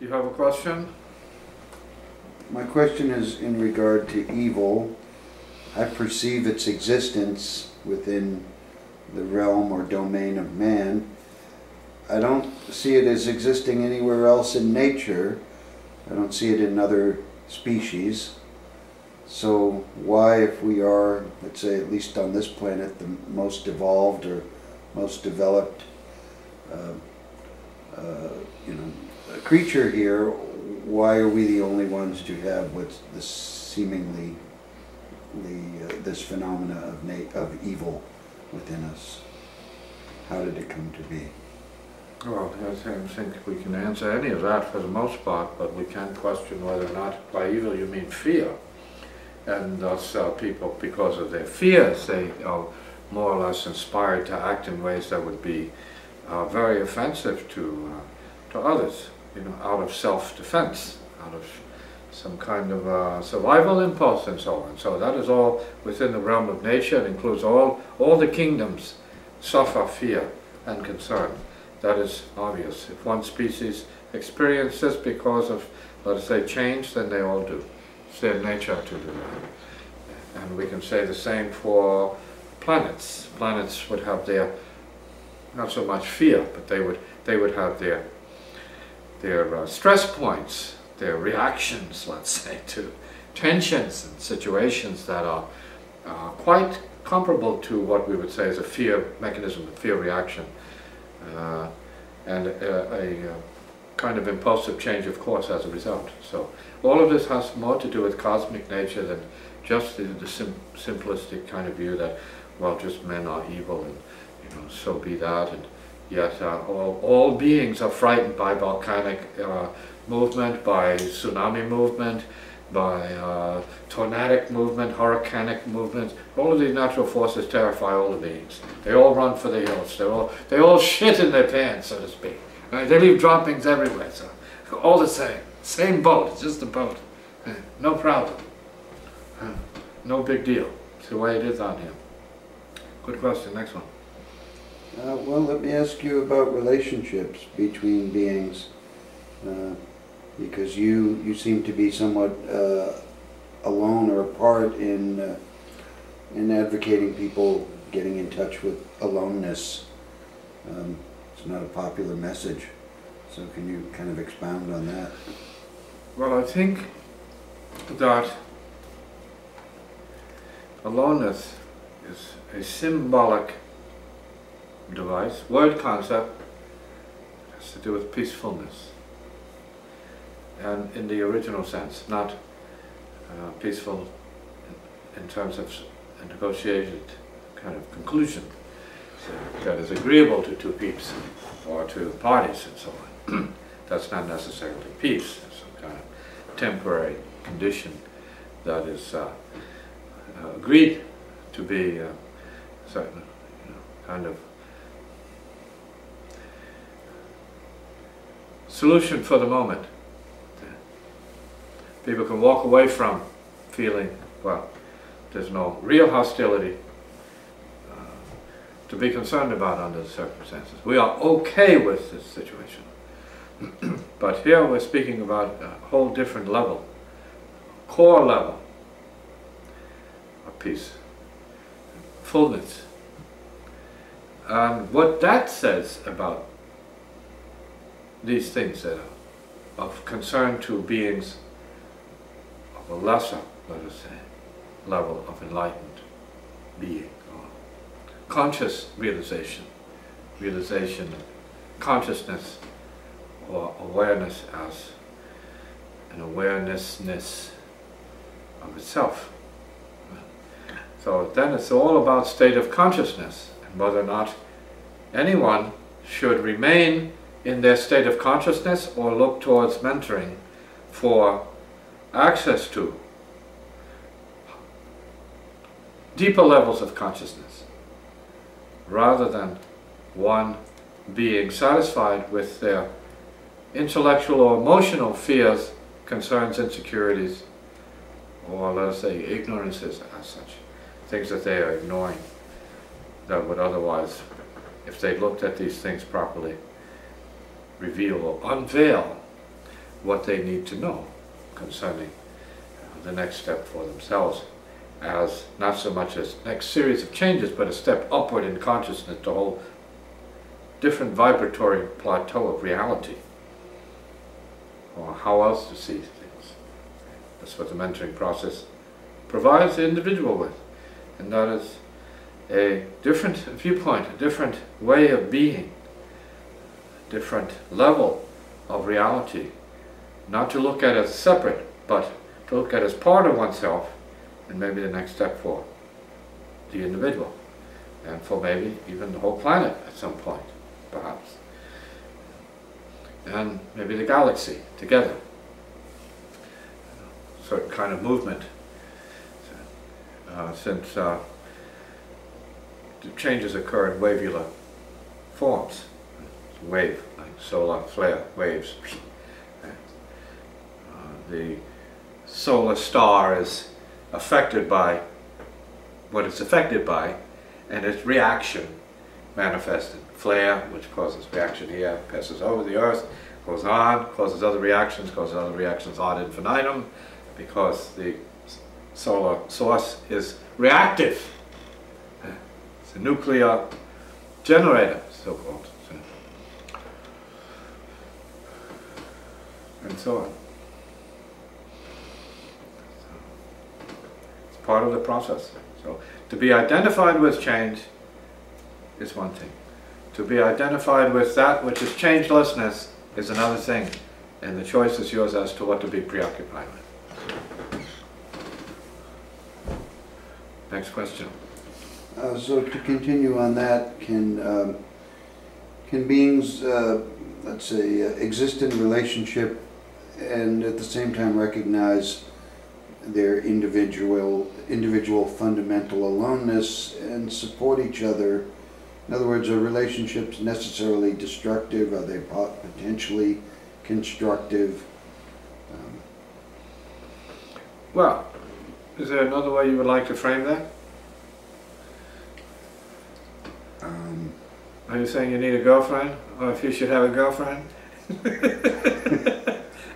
You have a question? My question is in regard to evil. I perceive its existence within the realm or domain of man. I don't see it as existing anywhere else in nature. I don't see it in other species. So why, if we are, let's say, at least on this planet, the most evolved or most developed creature here, why are we the only ones to have what's this seemingly this phenomena of evil within us? How did it come to be? Well, I think we can answer any of that for the most part, but we can question whether or not by evil you mean fear. And thus people, because of their fears, they are more or less inspired to act in ways that would be very offensive to others, out of self-defense, out of some kind of survival impulse and so on. So that is all within the realm of nature. It includes all the kingdoms suffer fear and concern. That is obvious. If one species experiences because of, let us say, change, then they all do. It's their nature to do that. And we can say the same for planets. Planets would have their, not so much fear, but they would have their stress points, their reactions, let's say, to tensions and situations that are quite comparable to what we would say is a fear mechanism, a fear reaction, and a kind of impulsive change of course as a result. So all of this has more to do with cosmic nature than just the simplistic kind of view that, well, just men are evil and so be that. And yet all beings are frightened by volcanic movement, by tsunami movement, by tornadic movement, hurricanic movement. All of these natural forces terrify all the beings. They all run for the hills. They all shit in their pants, so to speak. Right? They leave droppings everywhere. So all the same boat. It's just a boat. No problem. No big deal. It's the way it is out here. Good question. Next one. Well, let me ask you about relationships between beings, because you seem to be somewhat alone or apart in advocating people getting in touch with aloneness. It's not a popular message, so can you kind of expound on that? Well, I think that aloneness is a symbolic device, word concept. It has to do with peacefulness, and in the original sense, not peaceful in terms of a negotiated kind of conclusion that is agreeable to two peeps or to parties and so on. That's not necessarily peace. It's some kind of temporary condition that is agreed to be certain kind of solution for the moment. People can walk away from feeling, well, there's no real hostility to be concerned about under the circumstances. We are okay with this situation. But here we're speaking about a whole different level, core level of peace, fullness. And what that says about these things that are of concern to beings of a lesser, let us say, level of enlightened being, or conscious realization of consciousness or awareness as an awarenessness of itself. So then it's all about state of consciousness and whether or not anyone should remain in their state of consciousness or look towards mentoring for access to deeper levels of consciousness, rather than one being satisfied with their intellectual or emotional fears, concerns, insecurities, or let us say ignorances as such, things that they are ignoring that would otherwise, if they looked at these things properly, reveal or unveil what they need to know concerning the next step for themselves, as not so much as next series of changes, but a step upward in consciousness to a whole different vibratory plateau of reality, or how else to see things. That's what the mentoring process provides the individual with, and that is a different viewpoint, a different way of being, a different level of reality, not to look at it as separate, but to look at it as part of oneself, and maybe the next step for the individual, and for maybe even the whole planet at some point, perhaps, and maybe the galaxy together. Certain kind of movement, since the changes occur in wavular forms. Wave, like solar flare waves. The solar star is affected by what it's affected by, and its reaction manifested. Flare, which causes reaction here, passes over the Earth, goes on, causes other reactions ad infinitum, because the solar source is reactive. It's a nuclear generator, so-called. And so on. It's part of the process. So to be identified with change is one thing. To be identified with that which is changelessness is another thing. And the choice is yours as to what to be preoccupied with. Next question. So to continue on that, can beings, let's say, exist in relationship and at the same time recognize their individual fundamental aloneness and support each other? In other words, are relationships necessarily destructive? Are they potentially constructive? Well, is there another way you would like to frame that? Are you saying you need a girlfriend, or if you should have a girlfriend?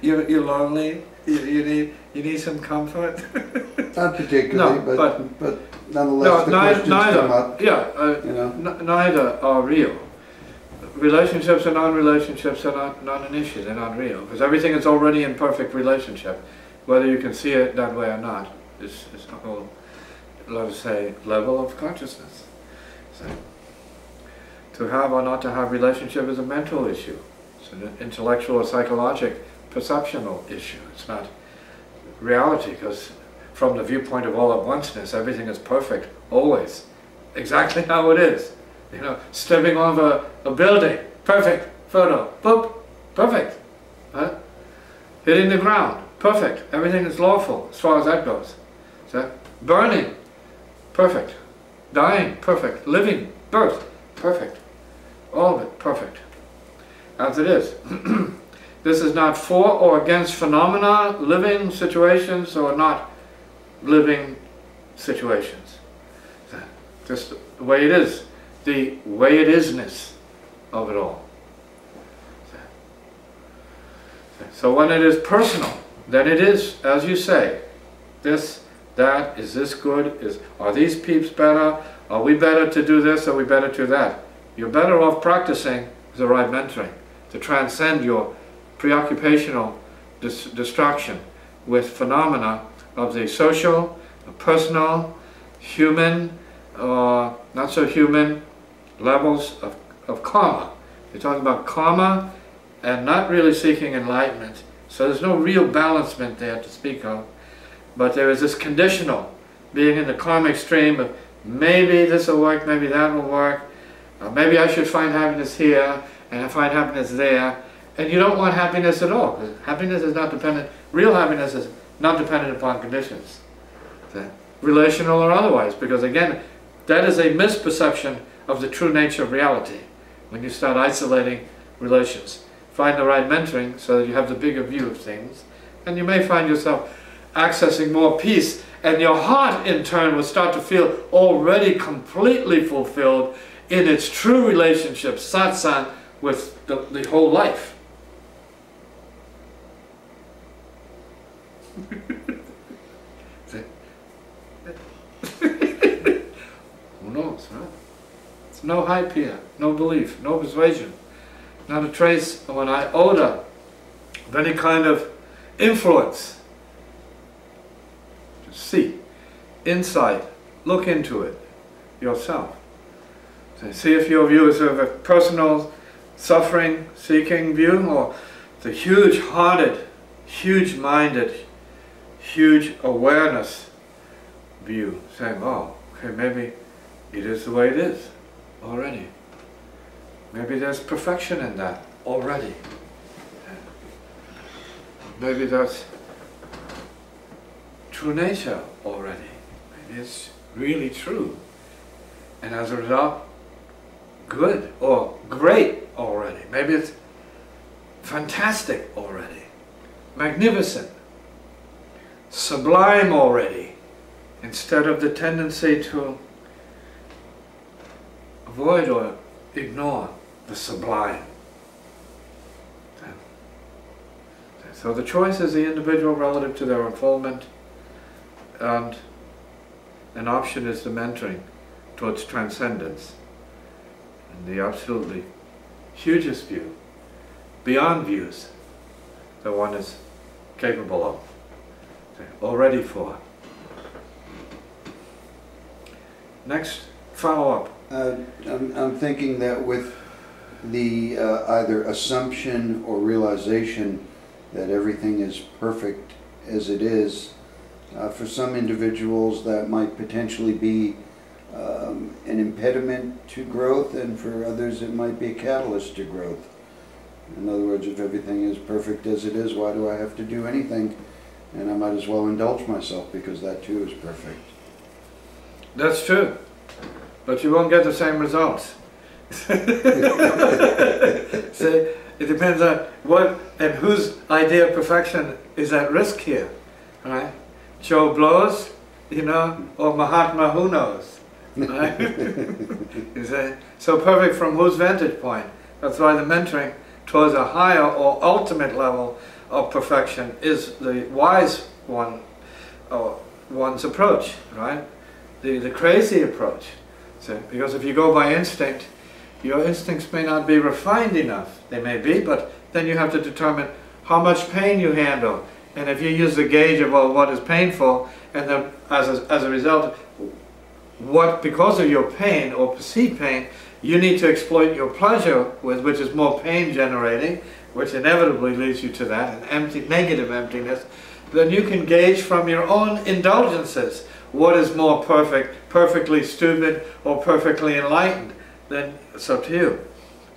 You're lonely. You need some comfort. Not particularly, no, but nonetheless, the questions come up. Yeah, neither are real. Relationships and non-relationships are not an issue. They're not real, because everything is already in perfect relationship, whether you can see it that way or not. Is a whole, let us say, level of consciousness. So, to have or not to have relationship is a mental issue. It's an intellectual or psychological, perceptional issue. It's not reality, because from the viewpoint of all at onceness, everything is perfect, always. Exactly how it is. You know, stepping over a building, perfect, photo, boop, perfect. Huh? Hitting the ground, perfect. Everything is lawful as far as that goes. So, burning, perfect. Dying, perfect. Living, birth, perfect. All of it, perfect. As it is. This is not for or against phenomena, living situations, or not living situations. Just the way it is. The way it isness of it all. So when it is personal, then it is, as you say, this, that, is this good, are these peeps better, are we better to do this, are we better to that? You're better off practicing the right mentoring to transcend your preoccupational distraction with phenomena of the social, personal, human, or not so human levels of karma. You're talking about karma and not really seeking enlightenment. So there's no real balancement there to speak of. But there is this conditional, being in the karmic stream of maybe this will work, maybe that will work, maybe I should find happiness here, and I find happiness there. And you don't want happiness at all, because happiness is not dependent, real happiness is not dependent upon conditions, relational or otherwise, because again, that is a misperception of the true nature of reality when you start isolating relations. Find the right mentoring so that you have the bigger view of things, and you may find yourself accessing more peace, and your heart in turn will start to feel already completely fulfilled in its true relationship, satsang, with the whole life. Who knows, right? There's no hype here, no belief, no persuasion, not a trace of an iota of any kind of influence. Just see, insight, look into it yourself. So see if your view is of a personal suffering seeking view, or the huge-hearted, huge-minded, huge awareness view, saying, oh, okay, maybe it is the way it is already. Maybe there's perfection in that already. Maybe that's true nature already. Maybe it's really true. And as a result, good or great already. Maybe it's fantastic already. Magnificent. Sublime already. Instead of the tendency to avoid or ignore the sublime. So the choice is the individual relative to their unfoldment, and an option is the mentoring towards transcendence. And the absolutely hugest view, beyond views, that one is capable of, or ready for. Next, follow-up. I'm thinking that with the either assumption or realization that everything is perfect as it is, for some individuals that might potentially be an impediment to growth, and for others it might be a catalyst to growth. In other words, if everything is perfect as it is, why do I have to do anything? And I might as well indulge myself, because that too is perfect. That's true, but you won't get the same results. So it depends on what and whose idea of perfection is at risk here, right? Joe Blows, you know, or Mahatma who knows, right? You say, so perfect from whose vantage point? That's why the mentoring towards a higher or ultimate level of perfection is the wise one, or one's approach, right? The crazy approach. So, because if you go by instinct, your instincts may not be refined enough. They may be, but then you have to determine how much pain you handle. And if you use the gauge of, well, what is painful, and then as a result, what, because of your pain or perceived pain, you need to exploit your pleasure with, which is more pain generating, which inevitably leads you to that, an empty, negative emptiness, then you can gauge from your own indulgences what is more perfect, perfectly stupid or perfectly enlightened. Then it's up to you.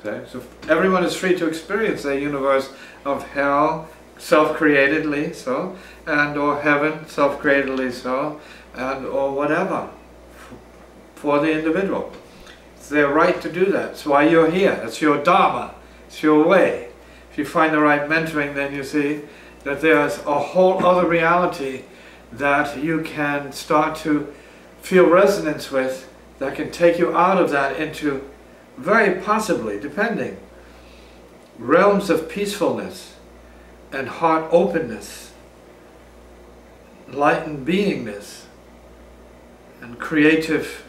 Okay? So everyone is free to experience the universe of hell, self-createdly so, and or heaven, self-createdly so, and or whatever, for the individual. It's their right to do that. It's why you're here. It's your dharma. It's your way. If you find the right mentoring, then you see that there's a whole other reality that you can start to feel resonance with, that can take you out of that into, very possibly, depending, realms of peacefulness and heart openness, enlightened beingness, and creative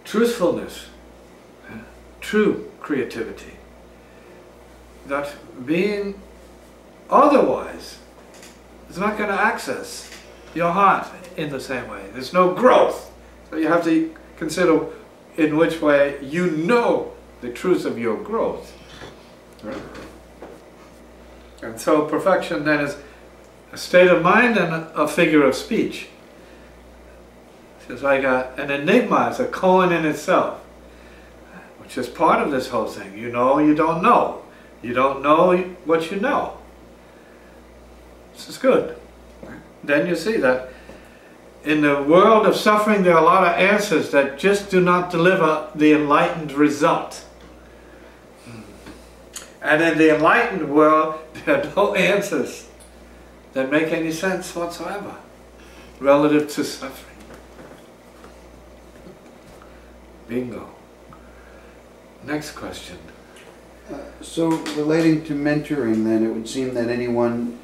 truthfulness, true creativity. That being otherwise is not going to access your heart in the same way. There's no growth. So you have to consider in which way you know the truth of your growth. Right? And so perfection then is a state of mind and a figure of speech. It's like an enigma, it's a koan in itself, which is part of this whole thing. You know, you don't know. You don't know what you know. This is good. Then you see that in the world of suffering there are a lot of answers that just do not deliver the enlightened result. And in the enlightened world there are no answers that make any sense whatsoever relative to suffering. Bingo. Next question. So relating to mentoring then, it would seem that anyone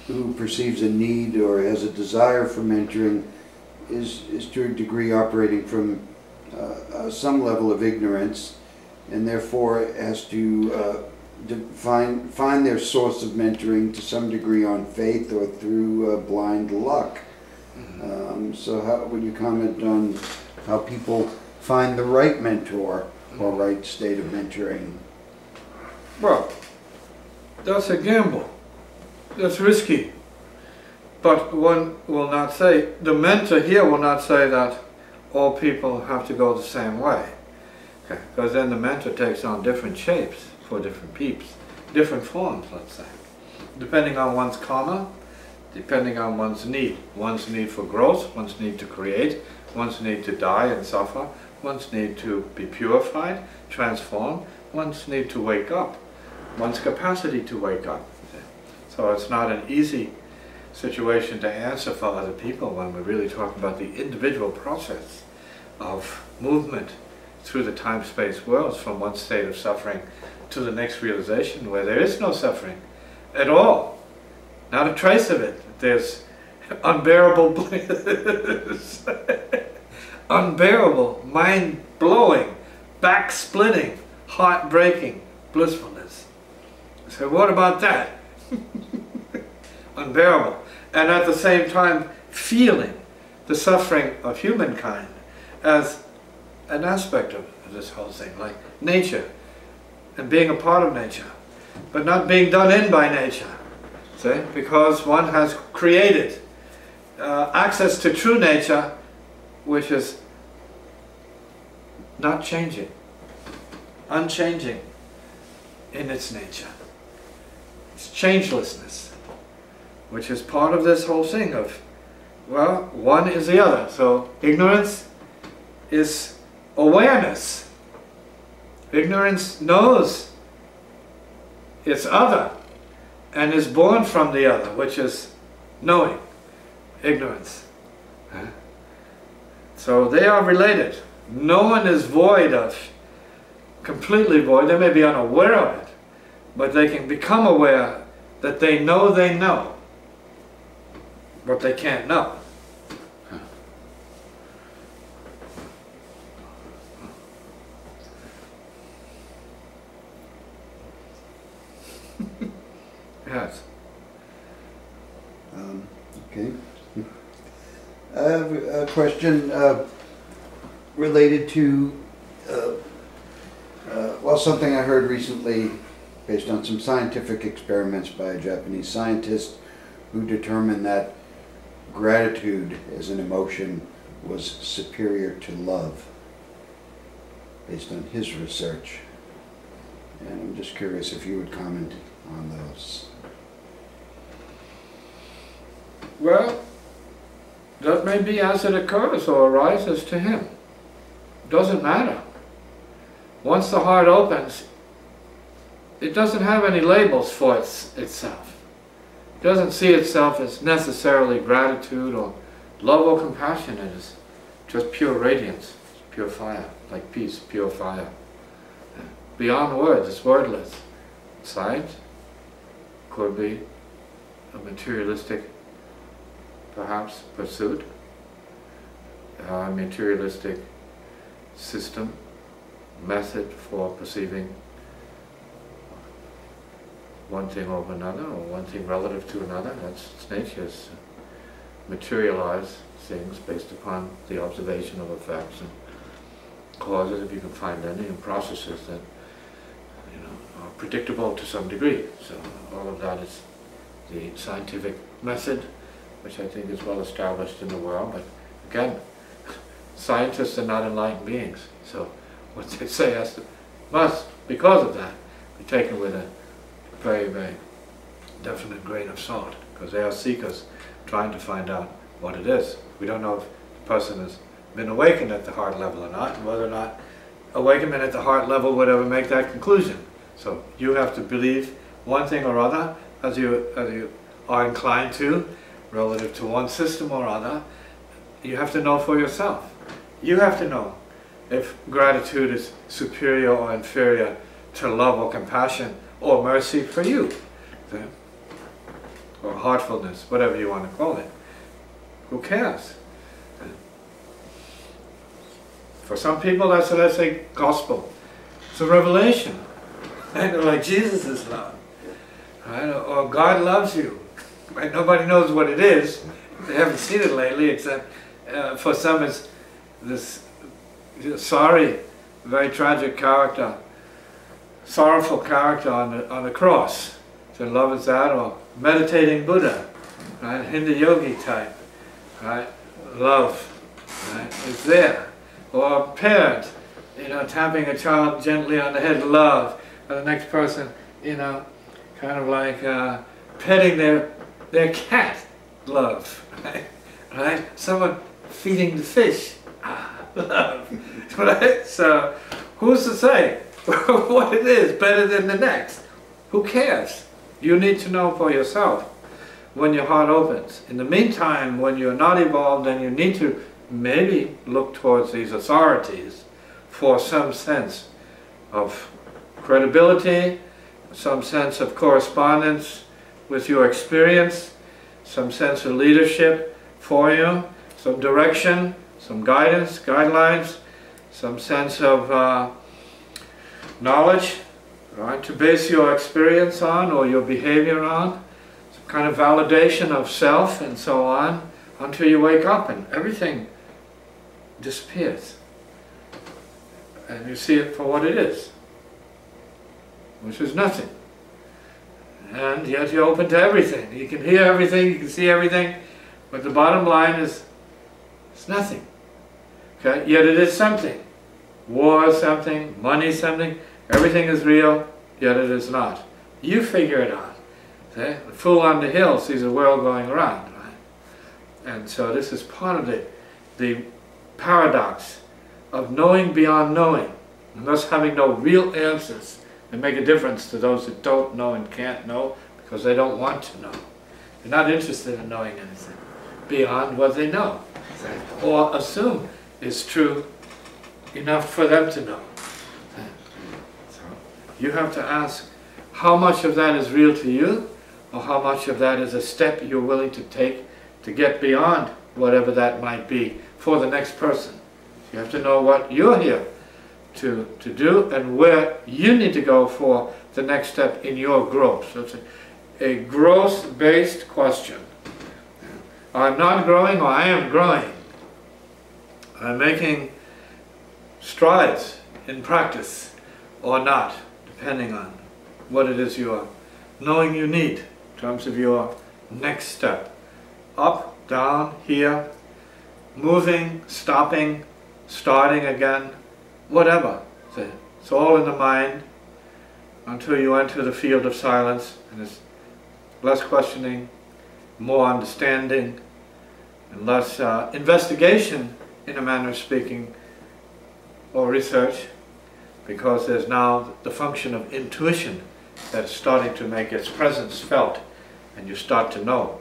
who perceives a need or has a desire for mentoring is to a degree operating from some level of ignorance, and therefore has to find their source of mentoring to some degree on faith or through blind luck. So how would you comment on how people find the right mentor or right state of mentoring? Well, that's a gamble. That's risky. But one will not say, the mentor here will not say that all people have to go the same way. Okay. Because then the mentor takes on different shapes for different peeps, different forms, let's say. Depending on one's karma, depending on one's need for growth, one's need to create, one's need to die and suffer, one's need to be purified, transformed, one's need to wake up, one's capacity to wake up. So it's not an easy situation to answer for other people when we're really talking about the individual process of movement through the time-space worlds from one state of suffering to the next realization where there is no suffering at all. Not a trace of it. There's unbearable bliss, unbearable, mind-blowing, back-splitting, heart-breaking blissfulness. So what about that? Unbearable. And at the same time feeling the suffering of humankind as an aspect of this whole thing, like nature, and being a part of nature, but not being done in by nature. See? Because one has created access to true nature, which is not changing, unchanging in its nature. It's changelessness, which is part of this whole thing of, well, one is the other. So ignorance is awareness. Ignorance knows its other and is born from the other, which is knowing, ignorance. So they are related. No one is void of, completely void. They may be unaware of it, but they can become aware that they know, but they can't know. Yes. Okay. I have a question related to well, something I heard recently based on some scientific experiments by a Japanese scientist who determined that gratitude as an emotion was superior to love based on his research. And I'm just curious if you would comment on those. Well, that may be as it occurs or arises to him. Doesn't matter. Once the heart opens, it doesn't have any labels for itself. It doesn't see itself as necessarily gratitude or love or compassion. It is just pure radiance, pure fire, like peace, pure fire. Beyond words, it's wordless. Sight could be a materialistic, perhaps, pursuit, a materialistic system, method for perceiving one thing over another, or one thing relative to another. That's its nature, is materialize things based upon the observation of effects and causes, if you can find any, and processes that are predictable to some degree. So all of that is the scientific method, which I think is well established in the world. But again, scientists are not enlightened beings, so what they say must, because of that, be taken with a very, very definite grain of salt, because they are seekers trying to find out what it is. We don't know if the person has been awakened at the heart level or not, and whether or not awakenment at the heart level would ever make that conclusion. So you have to believe one thing or other as you are inclined to, relative to one system or other. You have to know for yourself. You have to know if gratitude is superior or inferior to love or compassion or mercy for you, see? Or heartfulness, whatever you want to call it. Who cares? For some people, that's, let's say, gospel. It's a revelation. Right? Like Jesus is love. Right? Or God loves you. Right? Nobody knows what it is. They haven't seen it lately, except for some it's this sorry, very tragic character, sorrowful character on the cross. So love is that, or meditating Buddha, right? Hindu yogi type, right? Love, right? Is there. Or a parent, you know, tapping a child gently on the head, love. Or the next person, you know, kind of like petting their cat, love, right? Right? Someone feeding the fish, love, right? So, who's to say what it is better than the next? Who cares? You need to know for yourself when your heart opens. In the meantime, when you're not evolved, then you need to maybe look towards these authorities for some sense of credibility, some sense of correspondence with your experience, some sense of leadership for you, some direction, some guidance, guidelines, some sense of knowledge, right, to base your experience on or your behavior on, some kind of validation of self and so on, until you wake up and everything disappears. And you see it for what it is, which is nothing. And yet you're open to everything. You can hear everything, you can see everything, but the bottom line is, it's nothing. Okay? Yet it is something. War is something, money is something, everything is real, yet it is not. You figure it out. Okay? The fool on the hill sees the world going around, right? And so this is part of the paradox of knowing beyond knowing, and thus having no real answers that make a difference to those that don't know and can't know because they don't want to know. They're not interested in knowing anything beyond what they know, or assume is true enough for them to know. So you have to ask how much of that is real to you, or how much of that is a step you're willing to take to get beyond whatever that might be for the next person. You have to know what you're here to do and where you need to go for the next step in your growth. So it's a growth-based question. I'm not growing, or I am growing. I'm making strides in practice or not, depending on what it is you're knowing you need in terms of your next step. Up, down, here, moving, stopping, starting again, whatever. It's all in the mind until you enter the field of silence, and it's less questioning, more understanding, and less investigation, in a manner of speaking, or research, because there's now the function of intuition that is starting to make its presence felt, and you start to know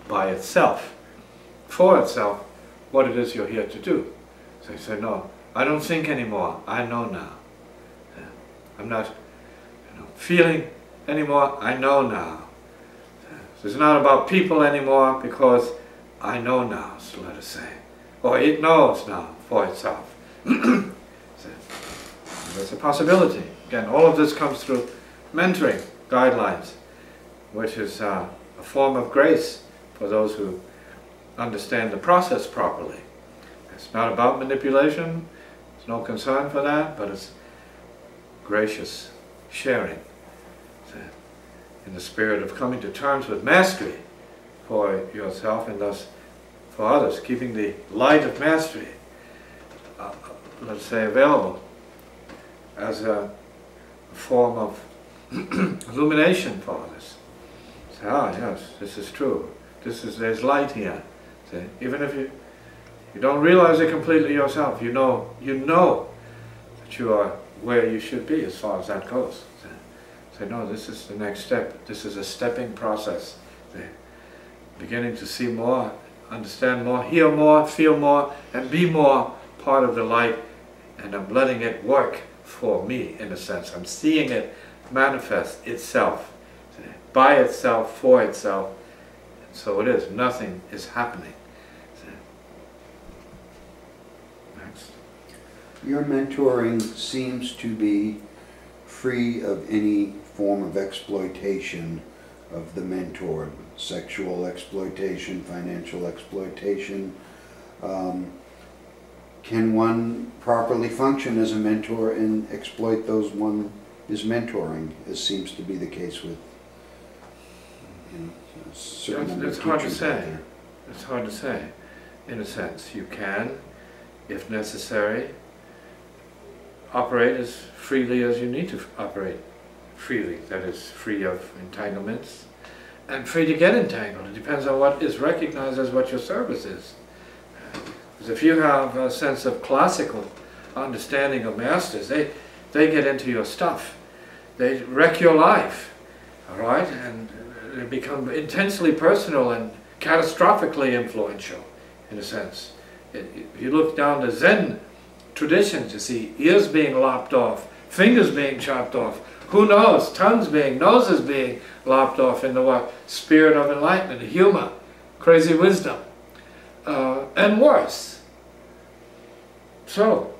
by itself, for itself, what it is you're here to do. So you say, no, I don't think anymore, I know now. I'm not feeling anymore, I know now. So it's not about people anymore, because I know now, so let us say. Or it knows now for itself. So there's a possibility. Again, all of this comes through mentoring guidelines, which is a form of grace for those who understand the process properly. It's not about manipulation, there's no concern for that, but it's gracious sharing in the spirit of coming to terms with mastery for yourself and thus for others, keeping the light of mastery, let's say, available as a form of illumination for others. Say, ah, yes, this is true. There's light here. See? Even if you don't realize it completely yourself, you know that you are where you should be as far as that goes. Say, no, this is the next step. This is a stepping process. Beginning to see more, understand more, hear more, feel more, and be more part of the light, and I'm letting it work for me, in a sense. I'm seeing it manifest itself, by itself, for itself. And so it is. Nothing is happening. Next. Your mentoring seems to be free of any form of exploitation of the mentored. Sexual exploitation, financial exploitation. Can one properly function as a mentor and exploit those one is mentoring, as seems to be the case with, you know, a certain number of teachers out there? It's hard to say. In a sense, you can, if necessary, operate as freely as you need to operate freely. That is, free of entanglements and free to get entangled. It depends on what is recognized as what your service is. Because if you have a sense of classical understanding of masters, they get into your stuff. They wreck your life, all right? And they become intensely personal and catastrophically influential, in a sense. If you look down the Zen traditions, you see ears being lopped off, fingers being chopped off, who knows, noses being lopped off in the spirit of enlightenment, humor, crazy wisdom, and worse. So,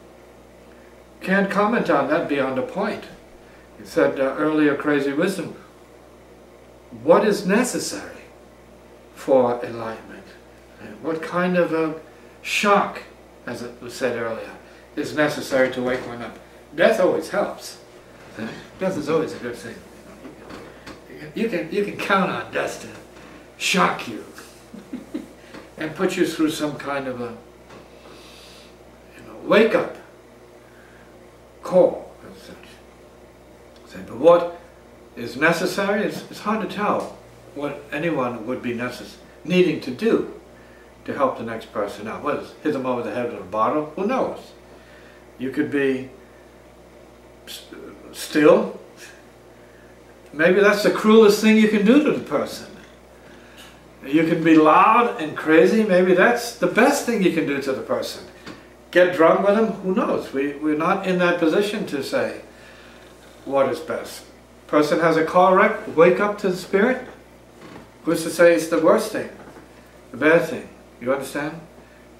can't comment on that beyond a point. You said earlier, crazy wisdom. What is necessary for enlightenment? What kind of a shock, as it was said earlier, is necessary to wake one up? Death always helps. Death is always a good thing. You can count on death to shock you and put you through some kind of a wake up call. But what is necessary? It's hard to tell what anyone would be needing to do to help the next person out. What is hit them over the head with a bottle? Who knows? You could be still. Maybe that's the cruelest thing you can do to the person. You can be loud and crazy. Maybe that's the best thing you can do to the person. Get drunk with them? Who knows? We're not in that position to say what is best. Person has a car wreck, wake up to the spirit. Who's to say it's the worst thing, the bad thing? You understand?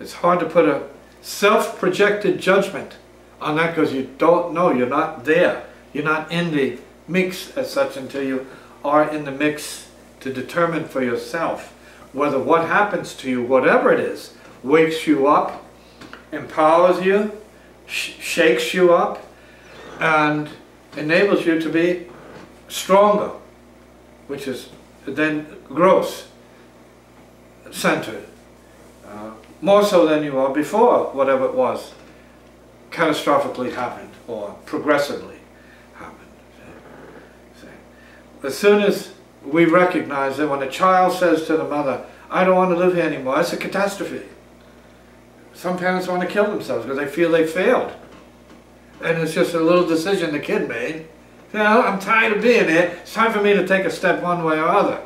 It's hard to put a self-projected judgment on that because you don't know, you're not there. You're not in the mix as such until you are in the mix to determine for yourself whether what happens to you, whatever it is, wakes you up, empowers you, shakes you up, and enables you to be stronger, which is then growth centered, more so than you are before whatever it was catastrophically happened or progressively happened. As soon as we recognize that when a child says to the mother, I don't want to live here anymore, it's a catastrophe. Some parents want to kill themselves because they feel they failed. And it's just a little decision the kid made. You know, I'm tired of being here. It's time for me to take a step one way or other.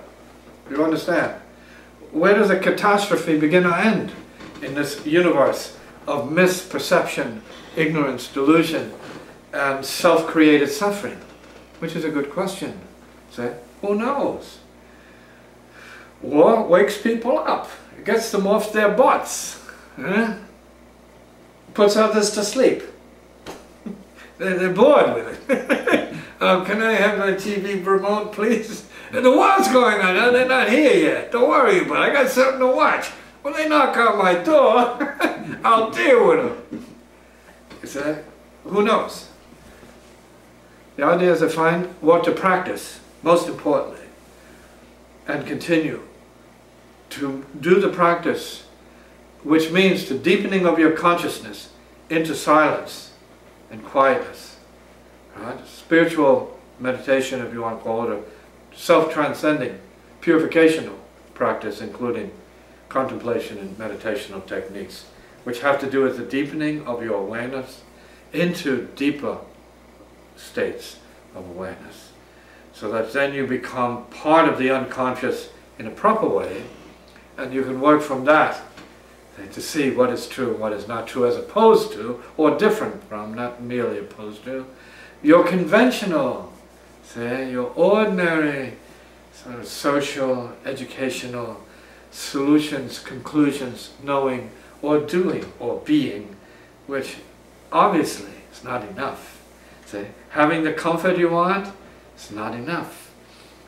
You understand? Where does a catastrophe begin or end in this universe of misperception, ignorance, delusion, and self-created suffering? Which is a good question. Say, who knows? War wakes people up. It gets them off their butts. Puts others to sleep. They're bored with it. Can I have my TV remote, please? And the war's going on. They're not here yet. Don't worry about it. I got something to watch. When they knock on my door, I'll deal with them. You see? Who knows? The idea is to find what to practice, most importantly, and continue to do the practice, which means the deepening of your consciousness into silence and quietness. Right? Spiritual meditation, if you want to call it, or self-transcending, purificational practice, including contemplation and meditational techniques, which have to do with the deepening of your awareness into deeper states of awareness, so that then you become part of the unconscious in a proper way, and you can work from that to see what is true and what is not true, as opposed to, or different from, not merely opposed to, your conventional, say, your ordinary sort of social, educational solutions, conclusions, knowing, or doing, or being, which obviously is not enough. Say, having the comfort you want, it's not enough.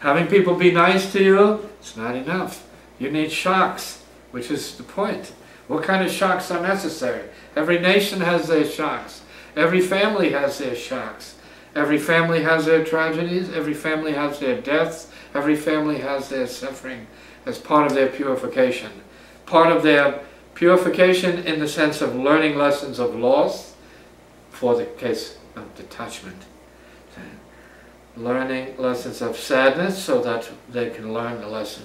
Having people be nice to you, it's not enough. You need shocks, which is the point. What kind of shocks are necessary? Every nation has their shocks. Every family has their shocks. Every family has their tragedies. Every family has their deaths. Every family has their suffering as part of their purification. Part of their purification in the sense of learning lessons of loss, for the case of detachment. Learning lessons of sadness so that they can learn the lesson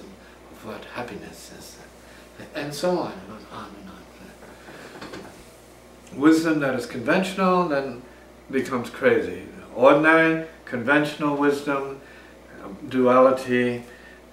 of what happiness is. And so on and on and on. Wisdom that is conventional then becomes crazy. Ordinary, conventional wisdom, duality,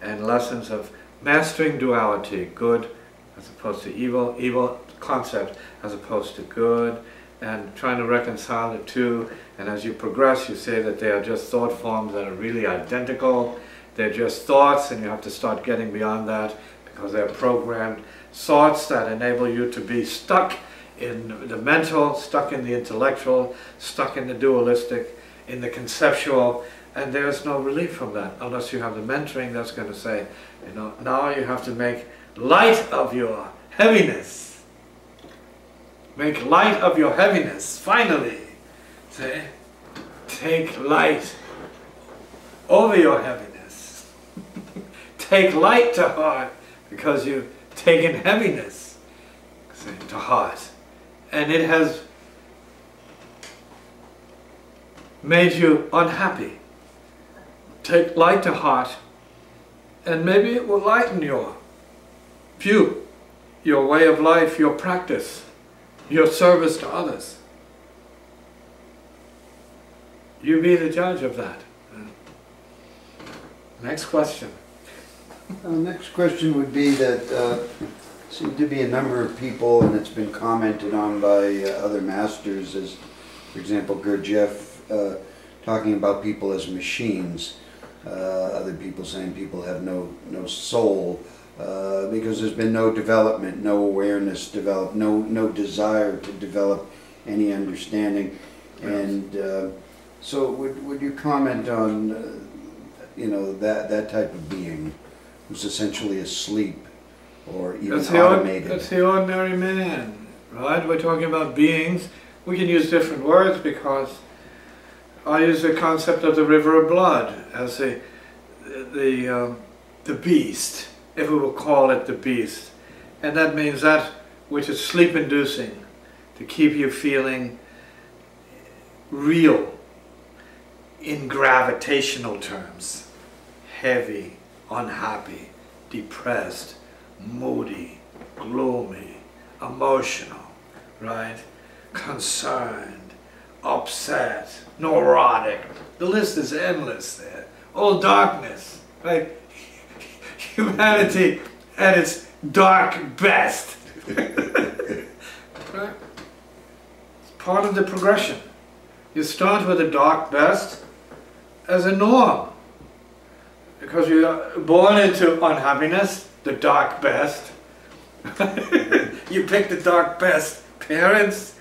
and lessons of mastering duality, good as opposed to evil, evil concept as opposed to good, and trying to reconcile the two. And as you progress, you say that they are just thought forms that are really identical. They're just thoughts, and you have to start getting beyond that, because they're programmed thoughts that enable you to be stuck in the mental, stuck in the intellectual, stuck in the dualistic, in the conceptual, and there's no relief from that unless you have the mentoring that's going to say, you know, now you have to make light of your heaviness. Make light of your heaviness, finally. Say, take light over your heaviness. Take light to heart, because you've taken heaviness, say, to heart. And it has made you unhappy. Take light to heart, and maybe it will lighten your view, your way of life, your practice, your service to others. You be the judge of that. Next question. Next question would be that seem to be a number of people, and it's been commented on by other masters, as for example Gurdjieff talking about people as machines. Other people saying people have no soul, because there's been no development, no awareness developed, no desire to develop any understanding. And so would you comment on you know, that type of being who's essentially asleep or even automated? That's the ordinary man, right? We're talking about beings. We can use different words, because I use the concept of the river of blood as the beast, if we will call it the beast. And that means that which is sleep-inducing, to keep you feeling real in gravitational terms. Heavy, unhappy, depressed, moody, gloomy, emotional, right? Concerned, upset, neurotic. The list is endless there. All darkness, right? Humanity at its dark best. Right? It's part of the progression. You start with the dark best as a norm, because you are born into unhappiness, the dark best. You pick the dark best parents,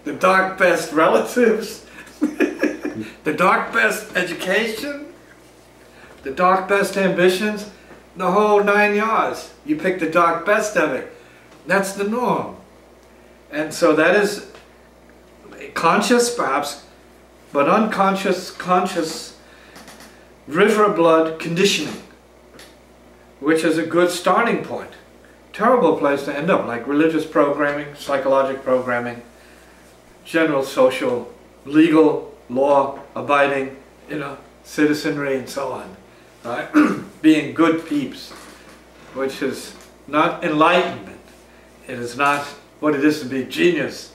the dark best relatives, the dark best education, the dark best ambitions, the whole 9 yards. You pick the dark best of it. That's the norm. And so that is conscious perhaps, but unconscious, conscious river of blood conditioning, which is a good starting point. Terrible place to end up, like religious programming, psychological programming, general social, legal, law abiding, you know, citizenry and so on, right? Being good peeps, which is not enlightenment. It is not what it is to be genius.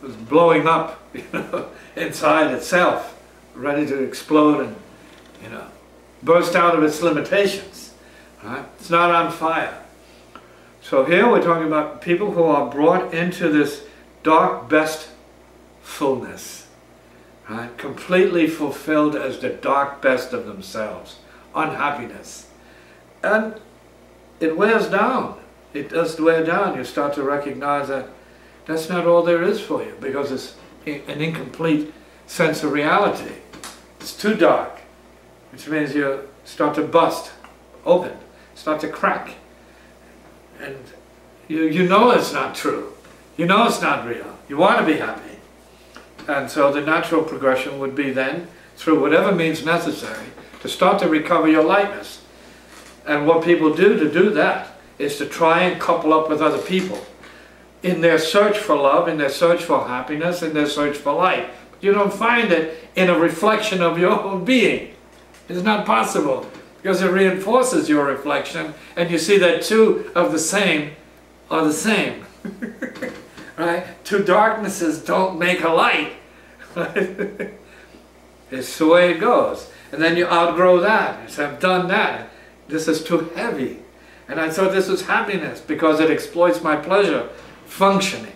It's blowing up, you know, inside itself, ready to explode and, you know, burst out of its limitations. Right? It's not on fire. So here we're talking about people who are brought into this dark best fullness, right? Completely fulfilled as the dark best of themselves, unhappiness. And it wears down. It does wear down. You start to recognize that that's not all there is for you, because it's an incomplete sense of reality. It's too dark, which means you start to bust open, start to crack. And you know it's not true. You know it's not real. You want to be happy. And so the natural progression would be then, through whatever means necessary, to start to recover your lightness. And what people do to do that is to try and couple up with other people in their search for love, in their search for happiness, in their search for light. But you don't find it in a reflection of your own being. It's not possible, because it reinforces your reflection, and you see that two of the same are the same. Right? Two darknesses don't make a light. It's the way it goes. And then you outgrow that. You say, I've done that. This is too heavy. And I thought this was happiness because it exploits my pleasure functioning.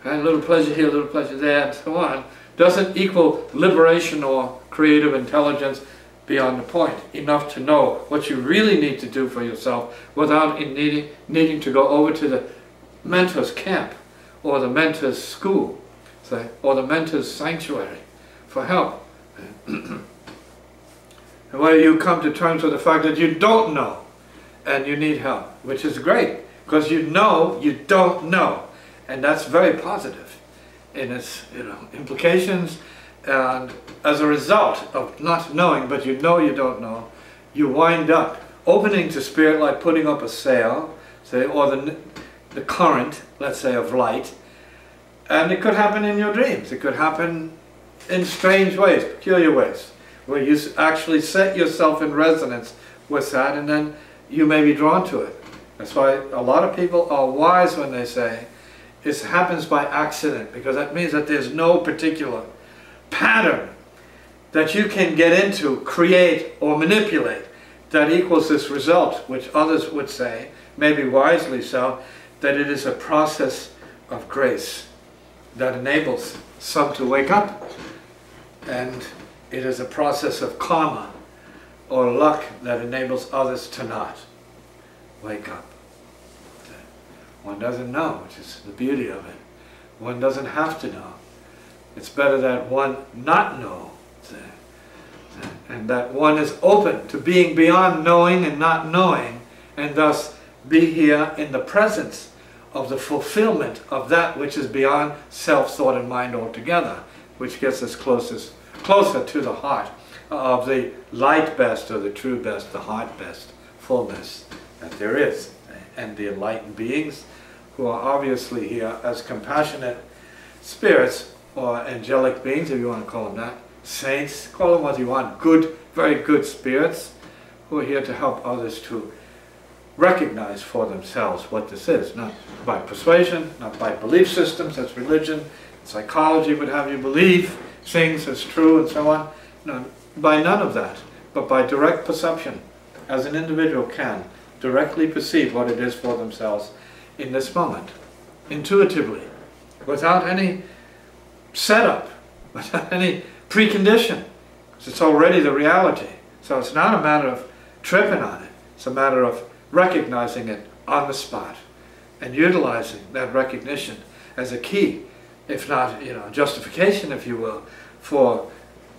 And a little pleasure here, a little pleasure there, and so on. Doesn't equal liberation or creative intelligence beyond the point. Enough to know what you really need to do for yourself without needing to go over to the mentor's camp or the mentor's school, say, or the mentor's sanctuary for help. And where you come to terms with the fact that you don't know and you need help, which is great, because you know you don't know, and that's very positive in its implications. And as a result of not knowing, but you know you don't know, you wind up opening to spirit like putting up a sail, say, or the current, let's say, of light. And it could happen in your dreams. It could happen in strange ways, peculiar ways, where you actually set yourself in resonance with that, and then you may be drawn to it. That's why a lot of people are wise when they say it happens by accident, because that means that there's no particular pattern that you can get into, create, or manipulate that equals this result, which others would say, maybe wisely so, that it is a process of grace that enables some to wake up, and it is a process of karma or luck that enables others to not wake up. One doesn't know, which is the beauty of it. One doesn't have to know. It's better that one not know, and that one is open to being beyond knowing and not knowing, and thus be here in the presence of the fulfillment of that which is beyond self, thought, and mind altogether, which gets us closer to the heart of the light best, or the true best, the heart best, fullness that there is. And the enlightened beings who are obviously here as compassionate spirits, or angelic beings, if you want to call them that, saints, call them what you want, good, very good spirits, who are here to help others to recognize for themselves what this is, not by persuasion, not by belief systems, that's religion, psychology would have you believe things as true and so on. No, by none of that, but by direct perception, as an individual can directly perceive what it is for themselves in this moment, intuitively, without any setup, without any precondition, because it's already the reality. So it's not a matter of tripping on it, it's a matter of recognizing it on the spot and utilizing that recognition as a key, if not, justification, if you will, for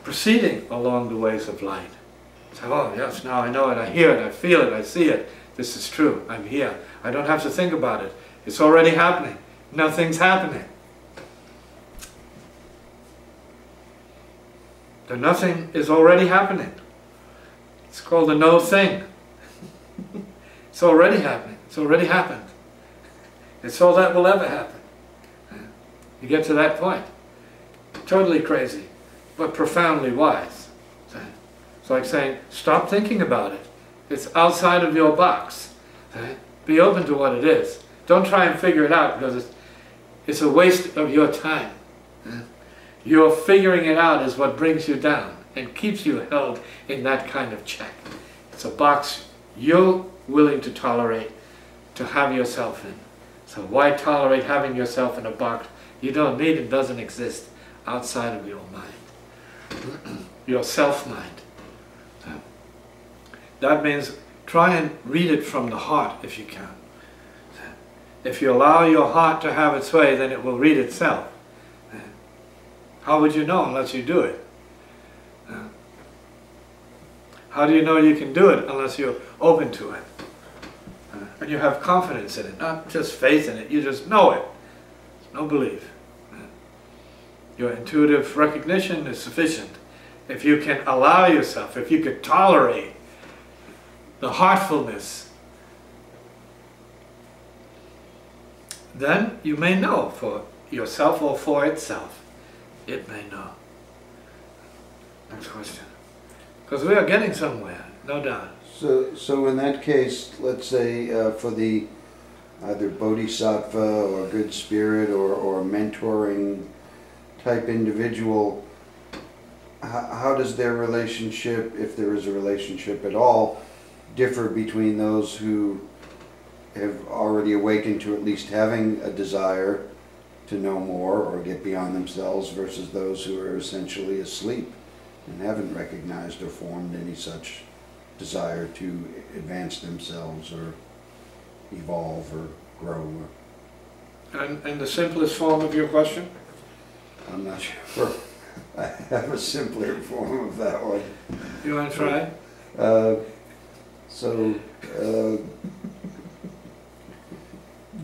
proceeding along the ways of light. So, oh yes, now I know it, I hear it, I feel it, I see it. This is true, I'm here. I don't have to think about it. It's already happening. Nothing's happening. The nothing is already happening. It's called the no thing. It's already happening. It's already happened. It's all that will ever happen. You get to that point. Totally crazy, but profoundly wise. It's like saying, stop thinking about it. It's outside of your box. Be open to what it is. Don't try and figure it out, because it's a waste of your time. Your figuring it out is what brings you down and keeps you held in that kind of check. It's a box you're willing to tolerate to have yourself in. So why tolerate having yourself in a box you don't need and doesn't exist outside of your mind, your self-mind. That means try and read it from the heart if you can. If you allow your heart to have its way, then it will read itself. How would you know unless you do it? How do you know you can do it unless you're open to it? And you have confidence in it, not just faith in it, you just know it. No belief. Your intuitive recognition is sufficient. If you can allow yourself, if you could tolerate the heartfulness, then you may know for yourself or for itself. It may know. Next question. Because we are getting somewhere, no doubt. So in that case, let's say for the either bodhisattva or good spirit or mentoring type individual, how does their relationship, if there is a relationship at all, differ between those who have already awakened to at least having a desire to know more or get beyond themselves versus those who are essentially asleep and haven't recognized or formed any such desire to advance themselves or evolve or grow? And the simplest form of your question? I'm not sure. I have a simpler form of that one. You want to try?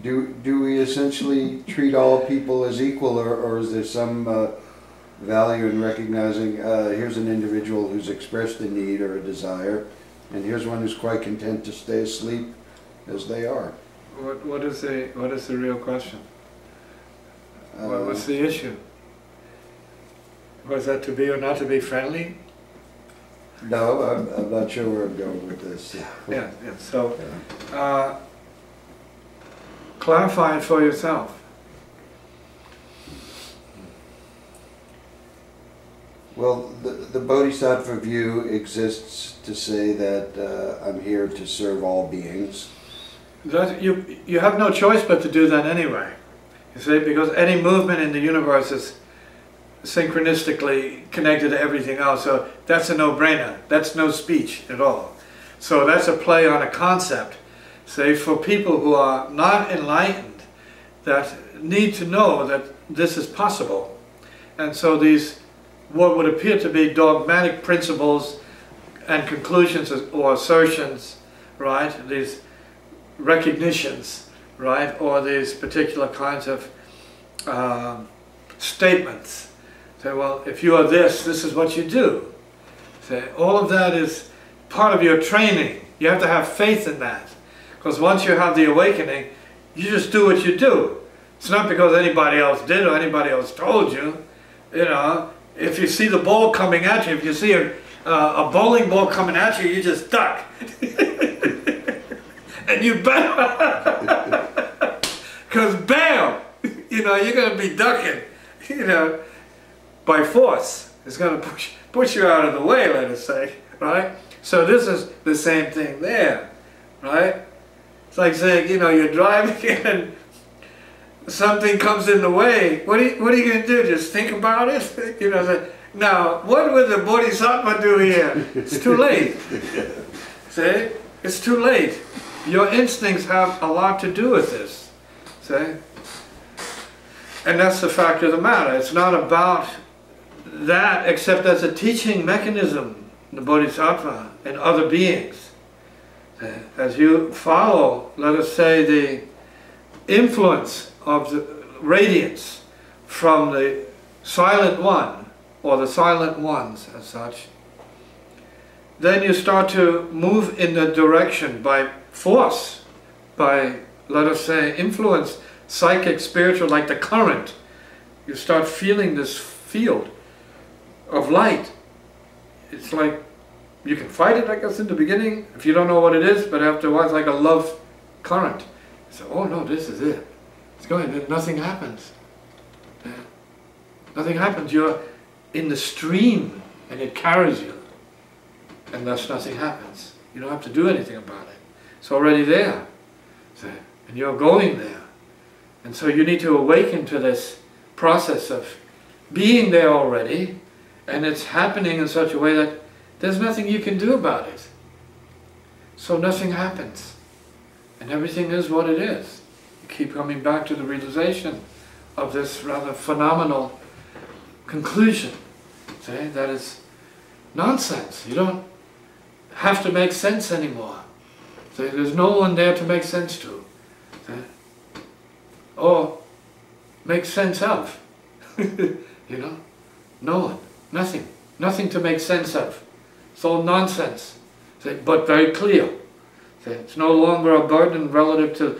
Do we essentially treat all people as equal, or is there some value in recognizing here's an individual who's expressed a need or a desire, and here's one who's quite content to stay asleep as they are? What is the real question? What's the issue? Was that to be or not to be friendly? No, I'm not sure where I'm going with this. Yeah. So, clarify it for yourself. Well, the bodhisattva view exists to say that I'm here to serve all beings. That you have no choice but to do that anyway. You see, because any movement in the universe is synchronistically connected to everything else, so that's a no-brainer. That's no speech at all. So that's a play on a concept. Say, for people who are not enlightened, that need to know that this is possible. And so these, what would appear to be dogmatic principles and conclusions or assertions, right, these recognitions, right, or these particular kinds of statements. Say, well, if you are this, this is what you do. Say, all of that is part of your training. You have to have faith in that. Because once you have the awakening, you just do what you do. It's not because anybody else did or anybody else told you. You know, if you see the ball coming at you, if you see a bowling ball coming at you, you just duck. And you better. Because bam, you know, you're going to be ducking, you know, by force. It's going to push you out of the way, let us say, right? So this is the same thing there, right? It's like saying, you know, you're driving and something comes in the way. What are you going to do? Just think about it? You know, say, now, what would the bodhisattva do here? It's too late. See? It's too late. Your instincts have a lot to do with this. See? And that's the fact of the matter. It's not about that except as a teaching mechanism, the bodhisattva and other beings. As you follow, let us say, the influence of the radiance from the silent one, or the silent ones as such, then you start to move in the direction by force, by, let us say, influence, psychic, spiritual, like the current. You start feeling this field of light. It's like, you can fight it, I guess, in the beginning, if you don't know what it is, but after a while it's like a love current. You say, oh no, this is it. It's going, and nothing happens. Nothing happens. You're in the stream, and it carries you. And thus nothing happens. You don't have to do anything about it. It's already there. See? And you're going there. And so you need to awaken to this process of being there already, and it's happening in such a way that there's nothing you can do about it. So nothing happens. And everything is what it is. You keep coming back to the realization of this rather phenomenal conclusion. See? That is nonsense. You don't have to make sense anymore. See? There's no one there to make sense to. See? Or make sense of. You know? No one. Nothing. Nothing to make sense of. It's all nonsense. See? But very clear. See? It's no longer a burden relative to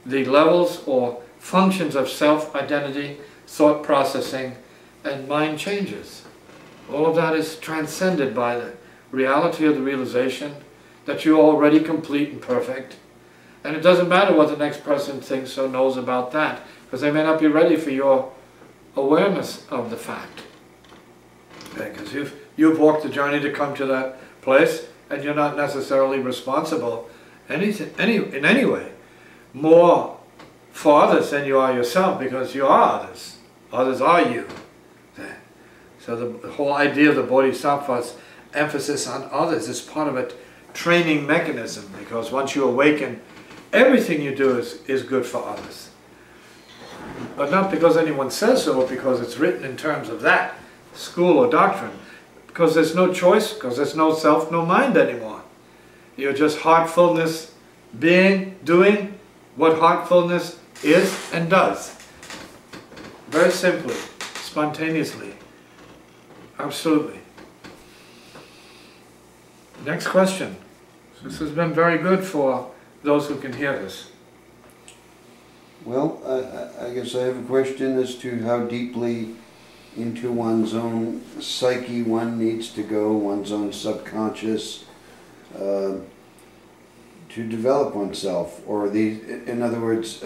the levels or functions of self-identity, thought processing, and mind changes. All of that is transcended by the reality of the realization that you're already complete and perfect. And it doesn't matter what the next person thinks or knows about that, because they may not be ready for your awareness of the fact. Because you've walked the journey to come to that place, and you're not necessarily responsible in any way more for others than you are yourself, because you are others. Others are you. So the whole idea of the Bodhisattva's emphasis on others is part of a training mechanism, because once you awaken, everything you do is good for others. But not because anyone says so, or because it's written in terms of that school or doctrine. Because there's no choice, because there's no self, no mind anymore. You're just heartfulness, being, doing what heartfulness is and does. Very simply, spontaneously. Absolutely. Next question. This has been very good for those who can hear this. Well, I guess I have a question as to how deeply into one's own psyche one needs to go, one's own subconscious, to develop oneself. Or in other words,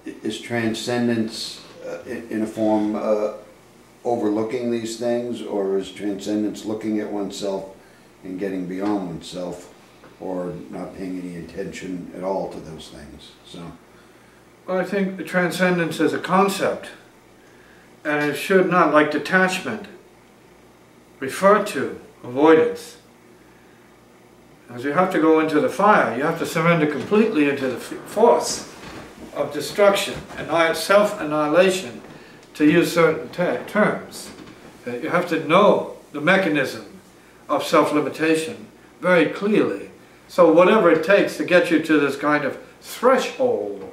is transcendence in a form overlooking these things, or is transcendence looking at oneself and getting beyond oneself, or not paying any attention at all to those things? So, well, I think the transcendence is a concept, and it should not, like detachment, refer to avoidance. As you have to go into the fire, you have to surrender completely into the force of destruction and self-annihilation, to use certain terms. You have to know the mechanism of self-limitation very clearly. So whatever it takes to get you to this kind of threshold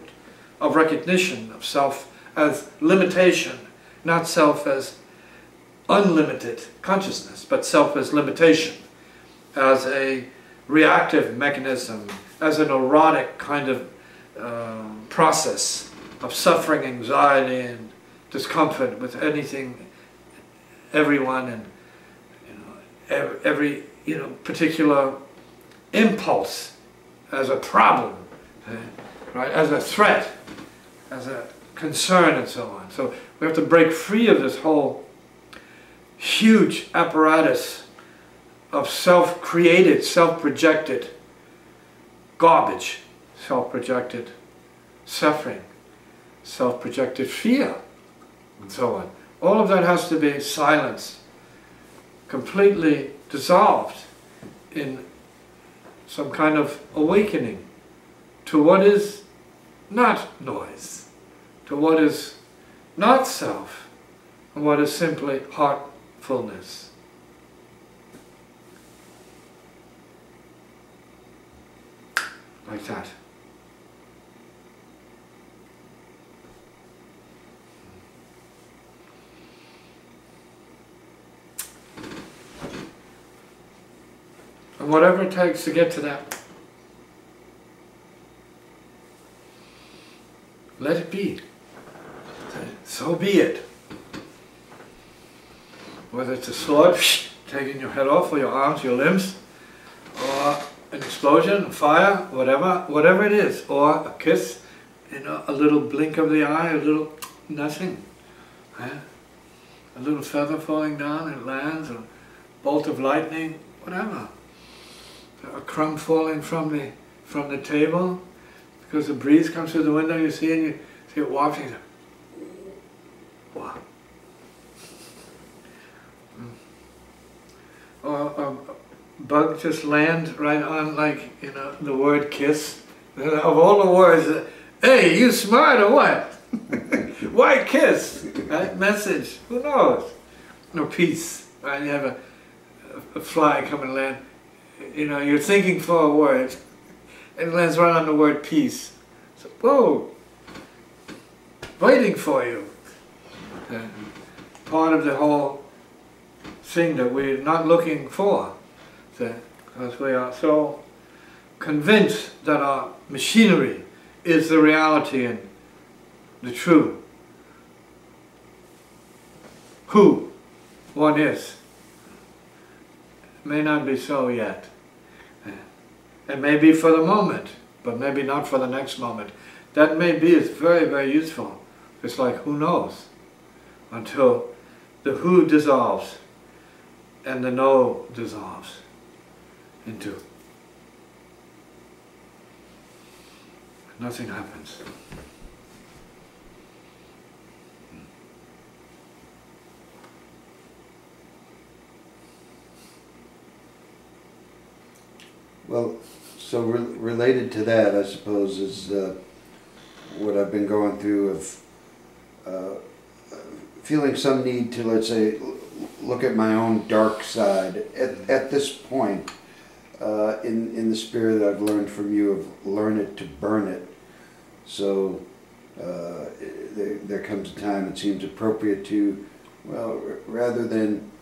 of recognition of self as limitation, not self as unlimited consciousness, but self as limitation, as a reactive mechanism, as a neurotic kind of process of suffering, anxiety, and discomfort with anything, everyone, and every particular impulse as a problem, right? As a threat, as a concern, and so on. So we have to break free of this whole huge apparatus of self-created, self-projected garbage, self-projected suffering, self-projected fear, and so on. All of that has to be silenced, completely dissolved in some kind of awakening to what is not noise, to what is not self, and what is simply heartfulness. Like that. And whatever it takes to get to that, let it be. So be it. Whether it's a sword taking your head off, or your arms, your limbs, or an explosion, a fire, whatever it is, or a kiss, a little blink of the eye, a little nothing. A little feather falling down, it lands, a bolt of lightning, whatever. A crumb falling from the table, Because the breeze comes through the window, you see, and you see it wafting. Wow. Or a bug just land right on, like, you know, the word kiss. Of all the words, hey, you smart or what? Why kiss? Right? Message. Who knows? No, peace. Right? You have a fly come and land. You know, you're thinking for a word. And it lands right on the word peace. So, whoa! Waiting for you. Part of the whole thing that we're not looking for. Because we are so convinced that our machinery is the reality and the true. Who one is. May not be so yet. It may be for the moment, but maybe not for the next moment. That may be is very, very useful. It's like, who knows? Until the who dissolves and the no dissolves into. Nothing happens. Well, so related to that, I suppose, is what I've been going through of feeling some need to, let's say, look at my own dark side. At this point, in the spirit that I've learned from you of learn it to burn it. So there comes a time it seems appropriate to, well, rather than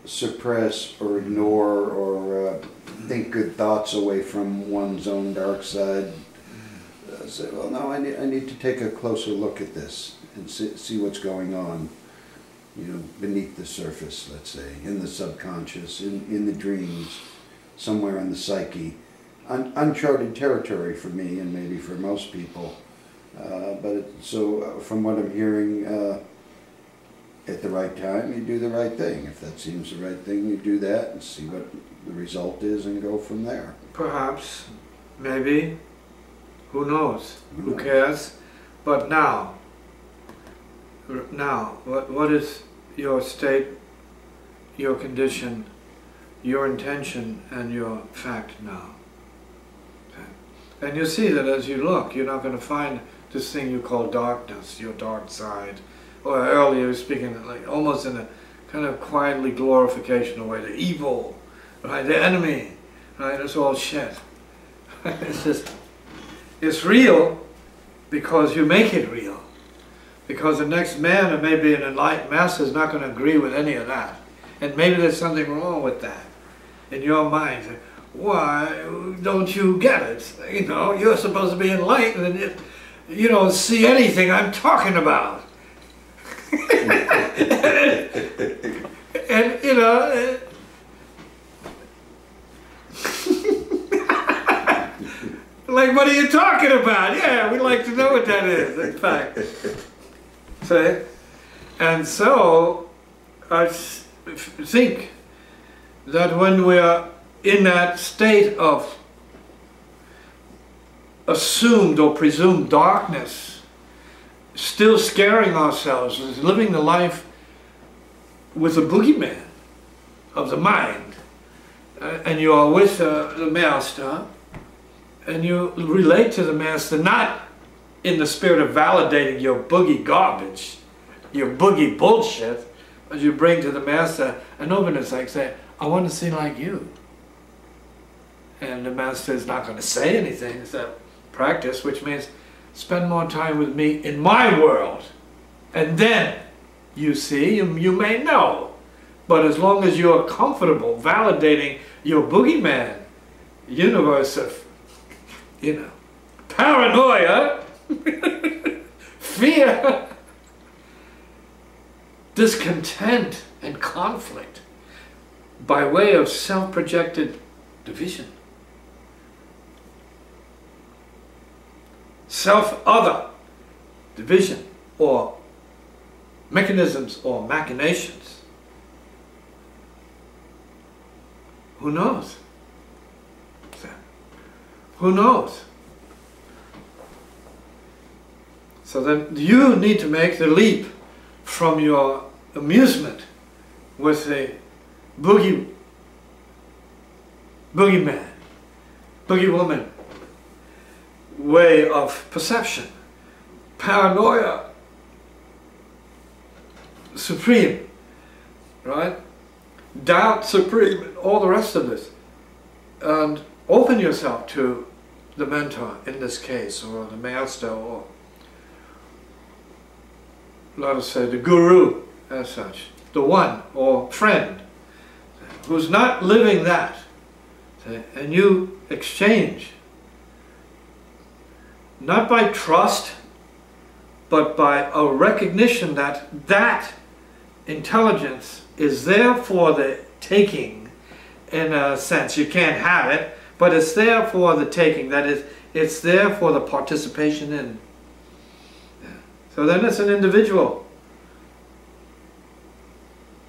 suppress or ignore or think good thoughts away from one's own dark side, say, well, no, I need to take a closer look at this and see what's going on, you know, beneath the surface, let's say, in the subconscious, in the dreams, somewhere in the psyche. Uncharted territory for me and maybe for most people. So from what I'm hearing, at the right time, you do the right thing. If that seems the right thing, you do that and see what the result is and go from there. Perhaps, maybe, who knows? Who cares? But now, what is your state, your condition, your intention, and your fact now? Okay. And you see that as you look, you're not going to find this thing you call darkness, your dark side. Or earlier you were speaking like almost in a kind of quietly glorificational way, the evil, right? The enemy, right? It's all shit. It's just, it's real because you make it real. Because the next man, or maybe an enlightened master, is not going to agree with any of that. And maybe there's something wrong with that in your mind. Why don't you get it? You know, you're supposed to be enlightened and you don't see anything I'm talking about. And you know, like, what are you talking about? Yeah, we'd like to know what that is, in fact. See? And so, I think that when we are in that state of assumed or presumed darkness, still scaring ourselves, living the life with a boogeyman of the mind, and you are with the master, and you relate to the master not in the spirit of validating your boogie garbage, your boogie bullshit, but you bring to the master an openness, like say, I want to see like you. And the master is not going to say anything except practice, which means spend more time with me in my world. And then you see, you may know. But as long as you're comfortable validating your boogeyman universe of, you know, paranoia, fear, discontent, and conflict by way of self-projected division, self-other division, or mechanisms or machinations. Who knows? Who knows? So then you need to make the leap from your amusement with the boogeyman, boogie woman way of perception, paranoia supreme, right? Doubt supreme, and all the rest of this, and open yourself to the mentor in this case, or the master, or let us say the guru as such, the one or friend who's not living that, and you exchange, not by trust, but by a recognition that that intelligence is there for the taking, in a sense. You can't have it, but it's there for the taking. That is, it's there for the participation in. So then it's an individual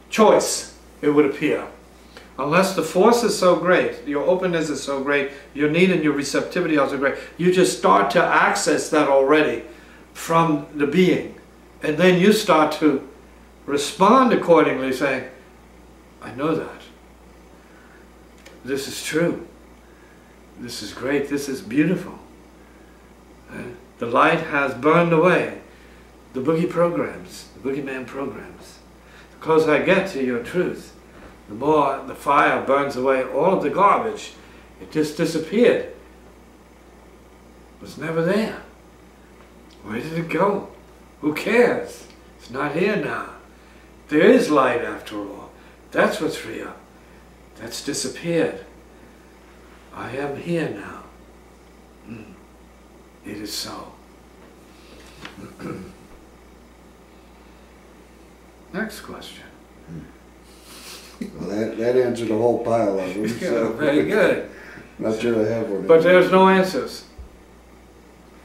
choice, it would appear. Unless the force is so great, your openness is so great, your need and your receptivity are so great, you just start to access that already from the being. And then you start to respond accordingly, saying, I know that. This is true. This is great. This is beautiful. The light has burned away the boogie programs, the boogeyman programs. The closer I get to your truth, the more the fire burns away all of the garbage. It just disappeared. It was never there. Where did it go? Who cares? It's not here now. There is light after all. That's what's real. That's disappeared. I am here now. It is so. Next question. Well, that answered a whole pile of them. So very good. Not sure I have one. But there's no answers.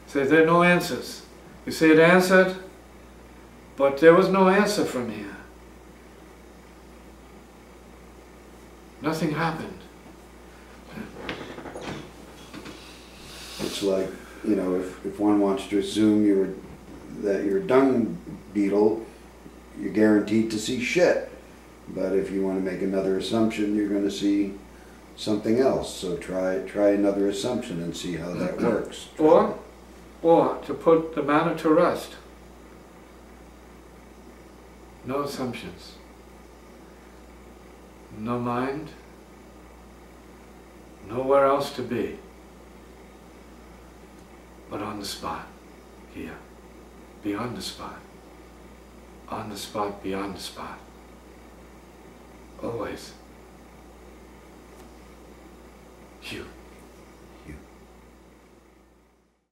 Say there are no answers. You see it answered, but there was no answer from here. Nothing happened. It's like, you know, if one wants to assume that you're a dung beetle, you're guaranteed to see shit. But if you want to make another assumption, you're going to see something else. So try another assumption and see how that works. Or to put the matter to rest. No assumptions. No mind. Nowhere else to be. But on the spot. Here. Beyond the spot. On the spot, beyond the spot. Always. You.